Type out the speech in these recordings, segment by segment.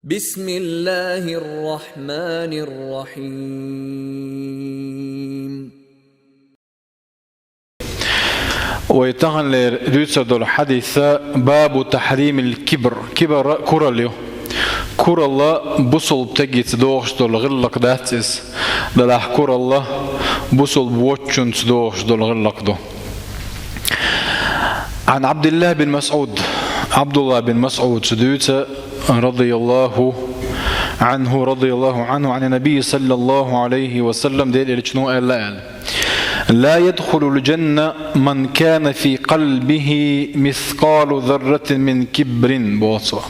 بسم الله الرحمن الرحيم. ويتغن لرسد الحديث باب تحريم الكبر كبر كوراليو كور الله بوصل بتجي تدوش دول غلق داتس دلح كور الله بوصل بوتشن تدوش دول غلق دو. عن عبد الله بن مسعود بن مسعود سدوت رضي الله عنه عن النبي صلى الله عليه وسلم ديل الجنو قال لا يدخل الجنة من كان في قلبه مثقال ذرة من كبر بوصوة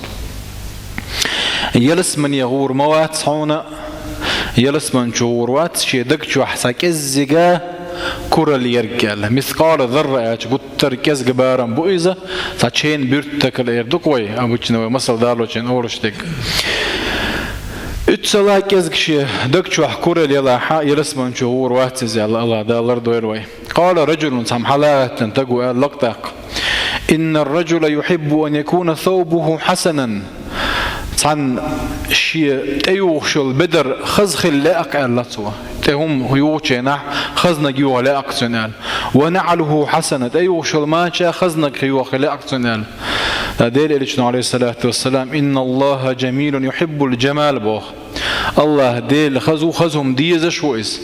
يلس من يغور موات صونا يلس من شغور وات شيدك شو حساك الزجا كرة ليرجال مثقال ذرة قطر كاس جبارم بويزة تشين بيرتك الإردوكوي أبو تشنو مصر دارلو تشين أورشتك اتسلا كاس كشي دكشو كرة ليلاحا يلسمن شهور واتز الله دالر دويروي قال رجل سام حالات تنتقو لقطاق إن الرجل يحب أن يكون ثوبه حسنا عن شيء تيوخ البدر خزخ لاق اللطوة تهم هيوتشنا خزنا جيو لاق سنال ونعله حسنة تيوخ الماشا خزنا جيو لاق سنال دليل النبي عليه الصلاة والسلام إن الله جميل يحب الجمال بوخ الله ديل خزهم ديز شويس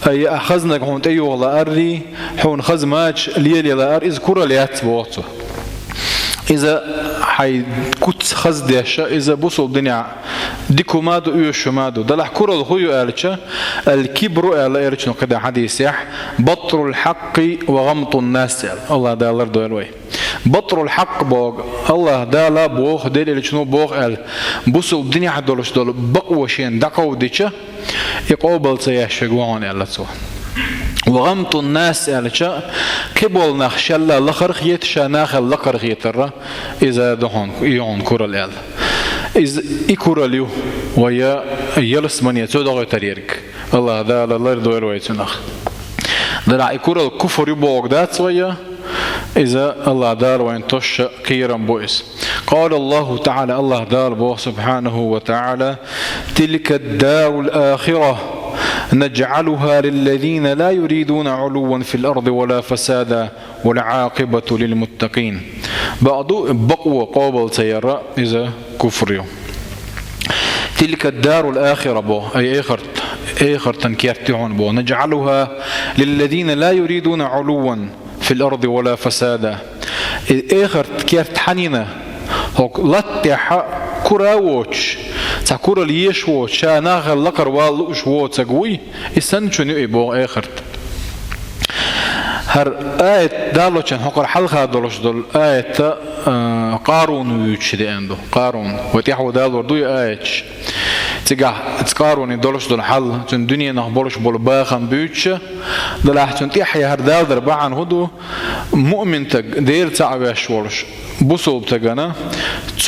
أي أخذنا هون تيوخ لأري هون خز ماتش ليلي لأر إذكر ليات بوقته إذا حي كنت خز ديشة إذا بوصل الدنيا ديكو مادو إيوشو مادو دلح كرة الخيو قالتش الكبر قالتش نقدا حديث يح بطر الحق وغمط الناس الله دالر دوالوي بطر الحق بوغ الله دالا بوغ ديل اللي شنو بوغ قال بوصل الدنيا حدولش دول بقوة شين دقو ديشة يقوبل سياش جوان قالتو وغمط الناس قالتش كبول نخشلا لخرخيت شناخل لخرخيترا إذا دهون يون كورال قال إذا إكوراليو ويا يلس من يتودغ تريرك الله دالا الله يردوير ويتنخ دلع إكورال كفر يبوغ دات ويا إذا الله دار وينتش كيرا بوئس قال الله تعالى الله دار بوه سبحانه وتعالى تلك الدار الآخرة نجعلها للذين لا يريدون علوا في الأرض ولا فسادا والعاقبة للمتقين بعضو بقوة قابل سيارة إذا كفريو تلك الدار الآخرة بو أي آخر تنكيرتعون بو نجعلها للذين لا يريدون علوا في الأرض ولا فسادا آخر تكيرت حنينة هوك لطيحة كراوش تكورا ليشوش شاناغ لقر والوش ووتسقوي استنشنو إبو آخر هر آية دالو كان هقر حلقة دولش دول آية قارون ويتشدي عنده قارون وتيحو دالو دوي آية تيجا تقارون دولش دول حل تن دنيا نخبرش بول باخن بيتش دول أحسن تيحيا هر دال دربعن هدو مؤمن تج دير تعبش ورش بوصل بتجنا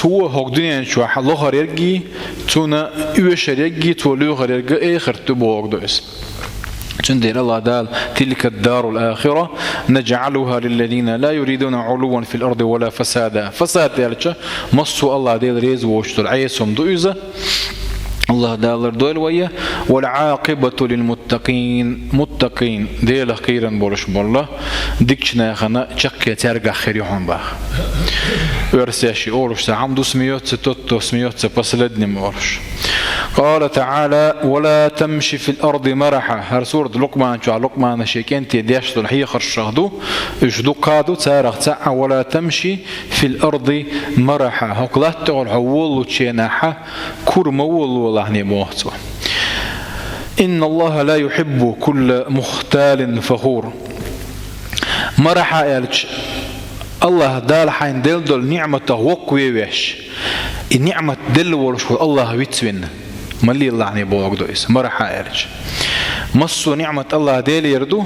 تو هق دنيا شو حلو خريجي تونا يوشريجي تولو خريجي آخر تبوغ دوس تندير الله دال تلك الدار الآخرة نجعلها للذين لا يريدون علوا في الأرض ولا فسادا فساد يالك مصو الله ديل ريز وشتل عيسهم دوئزة الله دالر دول ويا والعاقبة للمتقين متقين ديل خيرا بولش بالله ديكشنا خنا شقيا ترجع خيرهم باخ ورساشي أورش عمدو سميوت ستوتو سميوت بسلدني مورش قال تعالى ولا تمشي في الأرض مرحا هر سورة لقمان شو لقمان شيكين تيديش الحية خرشهدو اجدو قادو تارغ تاع ولا تمشي في الأرض مرحا هقلات تقول حول وتشيناحا كرمول والله موهتو إن الله لا يحب كل مختال فخور مرحا يالش الله دال حين دل نعمة وقوي ويش النعمة دل ورش الله ويتسوين ملي الله عني بوقدو إس مرحا يالش مصو نعمة الله ديل يردو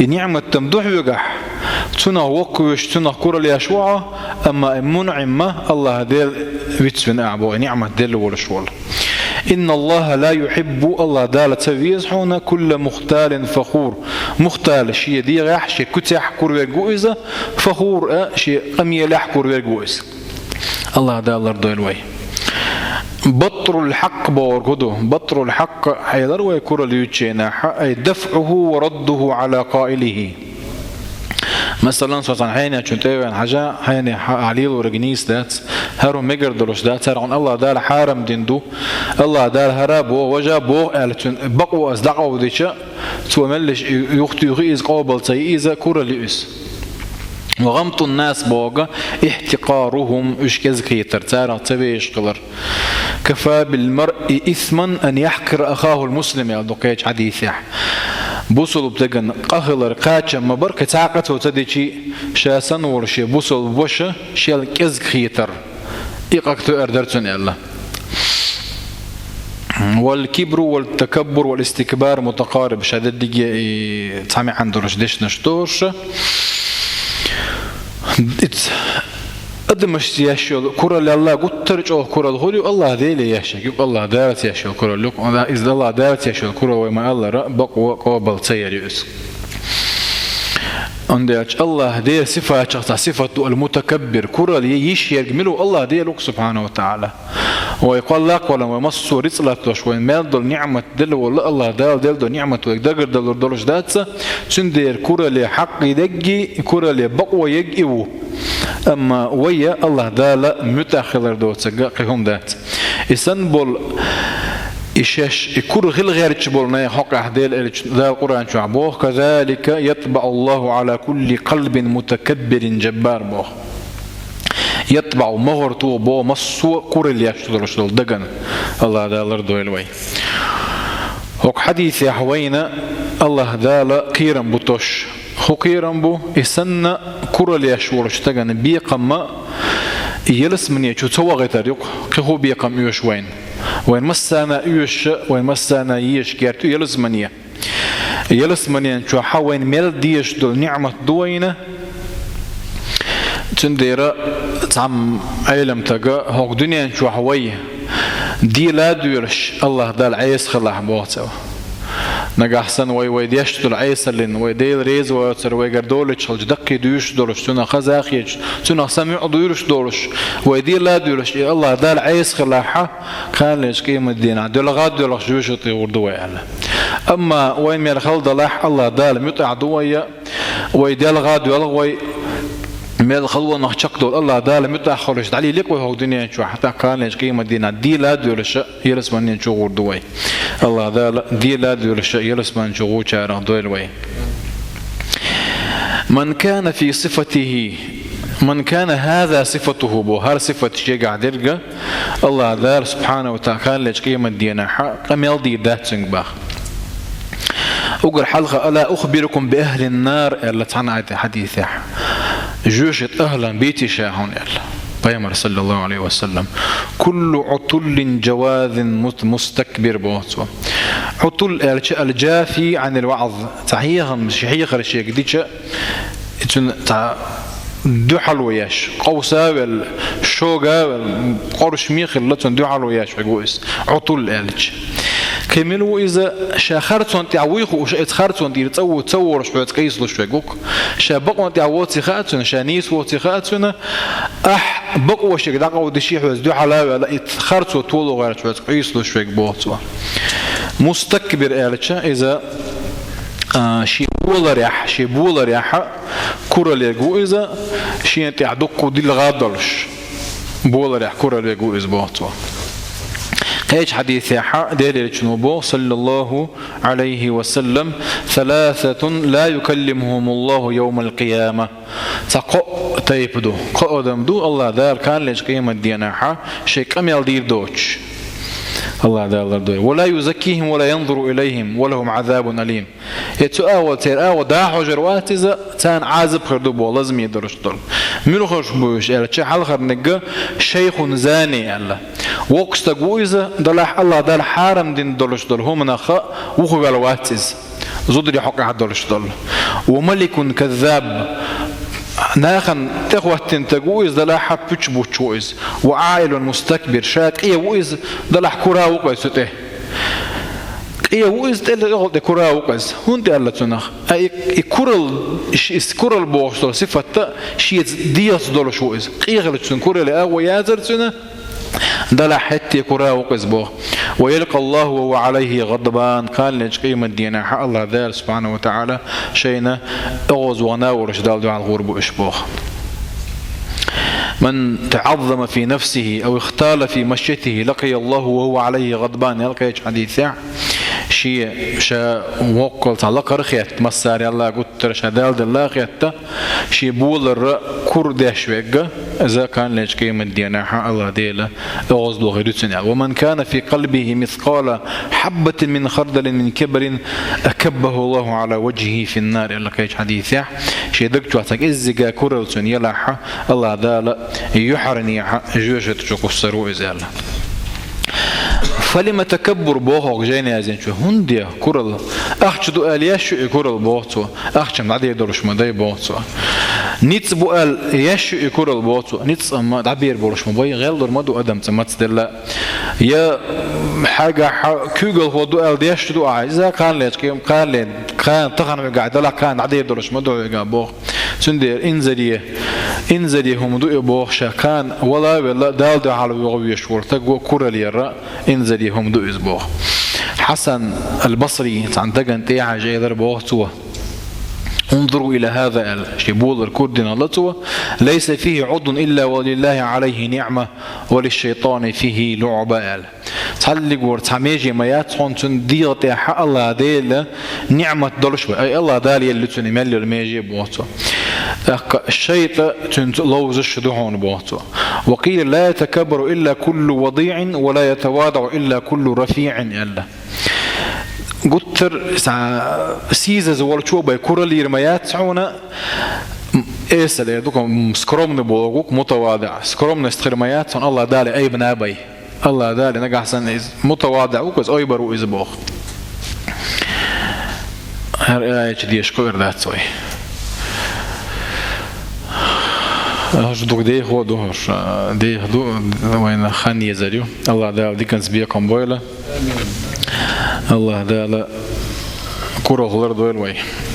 النعمة تمدوح ويقح تنا وقويش تنا كورا ليشوعة أما منعمة الله ديل ويتسوين أعبو نعمة دل ورش والله إن الله لا يحب الله دالة تفيز حونا كل مختال فخور مختال شيء دي غاح شيء كتح كور ويرجوزة فخور شيء قمية لح كور ويرجوز الله دالر دويلوي بطر الحق بورغدو بطر الحق حيدر ويكور ليوتشينا أي دفعه ورده على قائله. مثلا صوتان حين شنتين حاجة حين عليل ورجنيس دات هارو مجر دروش دات هرون الله دار حارم دندو الله دار هرب وجابو بقوا أصدقوا وديشة سو ملش يختي يغيز قابل تيزا كورا ليس وغمط الناس بوغا احتقارهم اشكز كيتر تارا تبيش قلر كفى بالمرء إثما أن يحقر أخاه المسلم يا دقيج حديثه بوصل بتجن قهلر قاتشا مبرك تعقت وتديشي شاسن ورشي بوصل بوشة شيل كز كيتر إقاكتو أردرتن الله. والكبر والتكبر والاستكبار متقارب شدد دقيقة تعمي عندرش ديش نشتوش أدمش ياشيل كرة لله قلت ترجع كرة الهولي الله ذيلي ياشيل الله دارت ياشيل كرة لك إذا الله دارت ياشيل كرة وما الله رأبق وقابل سيريوس عندك الله دير صفة المتكبر كرة ليش يرجمله الله دير لك سبحانه وتعالى ويقول لك ولا مصو رزقك وين مال دل نعمة دل ولا الله دل نعمة ويقدر دل دلش داتسا سندير كرة لحق يدقي كرة لبقوة يجيو أما ويا الله دال متأخر دوت سجاقهم دات إسنبول إيش يكون غير تشبولنا حق أحدال ذا القرآن شعبه كذلك يطبع الله على كل قلب متكبر جبار به يطبع مغرطو بو مصو كورل يشتغل شغل دقن الله دال رضو الوي وق حديث يا حوينا الله دال قيرم بطش خو قيرم بو إسن كورل يشتغل شتغن بيقم يلس من يشو تسوى غيتاريق خو بيقم يوش وين وين مسانا يوش وين مسانا يش كيرتو يلزمنيه يلزمنيه شو حوين ميل ديش دول نعمة دوينة تنديرا تعم علم تجا هوك دنيا شو حوي دي لا ديرش الله دال عيس خلاح بواتو نجا حسن وي ديش دول عيس لين وي ديل ريز ويتر وي جردولش الجدقي ديش دولش تنا خزاخيج تنا سمع ديرش دولش وي دي لا ديرش الله دال عيس خلاحه كان ليش قيمة الدين دول غاد دولش جوش يطيور على أما وين من خلد الله دال متع دوية وي ديل غاد وي مال خلوة نخشق دول الله دال متأخرش علي لك وهو دنيا شو حتى كان ليش قيمة دينا دي لا دولش يرس من ينشغل دوي الله دال دي لا دولش يرس من ينشغل شارع دوي الوي من كان في صفته من كان هذا صفته بو هر صفة شيء قاعد يرجع الله دال سبحانه وتعالى كان ليش قيمة دينا حق مال دي داتسنج باخ أقول حلقة ألا أخبركم بأهل النار اللي تعنعت حديثه جوشة أهلا بيتي شاهون يلا بيامر صلى الله عليه وسلم كل عطل جواذ مستكبر بوتو عطل الجافي عن الوعظ تعيها مش حيخ الشيء ديتش دحل وياش قوسا والشوقة والقرش ميخ اللي دحل وياش بقويس عطل الج كملوا إذا شاخرتون تعويخ وشأتخرتون دير تصور شوية قيس لشوية جوك شابقون تعواتي خاتون شانيس واتي خاتون بقوا شيء دقوا دشيح وزدو حلاوة لا اتخرتوا طولوا غير شوية قيس لشوية بوتوا مستكبر إلتشا إذا شي بولا ريح كورا ليجو إذا شي تعدقوا دي الغادرش بولا ريح كورا ليجو إذا بوتوا هيج حديث يحا دليل جنوبه صلى الله عليه وسلم ثلاثة لا يكلمهم الله يوم القيامة تقو تيبدو قدم دو الله دار كان ليش قيمة ديناحا شيء كم يلدير دوش الله دار دوي ولا يزكيهم ولا ينظر إليهم ولهم عذاب أليم يتؤاول تيرآول داحو جرواتيزا تان عازب خردوبو لازم يدرش دول منو خرش بوش إلا تشي حلخر نقا شيخ زاني الله وقت تقويزا دلح الله دال حارم دين دولش دول هم نخا وخو بالواتيز زودري حق حد دولش دول وملك كذاب ناخن تخوتين تقويز دلح بيتش بوتشويز وعائل مستكبر شاك إيه ويز دلح كرا وقيسته إيه ويز تقول كرا وقيس هون تقول تناخ أي كرل بوش دول صفة شيء دياس دولش ويز إيه غلط تن كرل أو يازر تنا دلع حتى كرا وقزبو ويلقى الله وهو عليه غضبان قال لك قيمة دينا حق الله ذال سبحانه وتعالى شينا أغز وناورش دال دعا الغرب إشبوه من تعظم في نفسه أو اختال في مشيته لقي الله وهو عليه غضبان. يلقى حديث شيء شا وقل تعلق رخيت مساري الله قلت رشادال دل خيت شيء بول الر كردش وجه إذا كان ليش قيمة دينا حق الله ديله أغزل غيرتنا. ومن كان في قلبه مثقال حبة من خردل من كبر أكبه الله على وجهه في النار. يلقى حديث شيء دكتور تك إزجا كرلتن يلاح الله دال يحرني جوجة تقصروا إزاله. فلما تكبر بوهق جينا زين شو هندية كرل أخشدو آلياش كرل بوتو أخشم عادي يدرش مداي بوتو نيتس بقال ياش كرل بوتو نيتس أما عبير بورش مباي غير دور مدو أدم تمت دلا يا حاجة كوجل هو دو آل دياش دو إذا كان ليش كيم كان لين كان تخن قاعد لا كان عادي يدرش مدو يجابوه سندير إنزلي هم دو بوه شكان ولا دال ده على وغوي شور تجو كرل يرى إنزلي هم دو إزبوه. حسن البصري عندك تيعة جاي ضربوه سوا انظروا إلى هذا الشبول الكردنا لطوة ليس فيه عضو إلا ولله عليه نعمة وللشيطان فيه لعبة تعلق ورتعميجي ما ياتون تنديغتي حق الله ديلا نعمة دلش أي الله دالي اللي تنملي الميجي بواتو الشيطان تنلوز الشدهون بواتو. وقيل لا يتكبر إلا كل وضيع ولا يتواضع إلا كل رفيع إلا قلتر سيزا زوال شوبا كورال يرميات عونا إيسا يدوكم سكرومن بوغوك متواضع سكرومن استخرميات الله دالي أي بنابي الله دالي نقع حسن متواضع وكز أي برو إزبوغ هر آية دي شكوير دات سوي هجدوك دي هو دوهر دي هدو وين خان يزاليو الله دالي دي كنز بيكم بويلة الله دالي كورو غلر دويل وي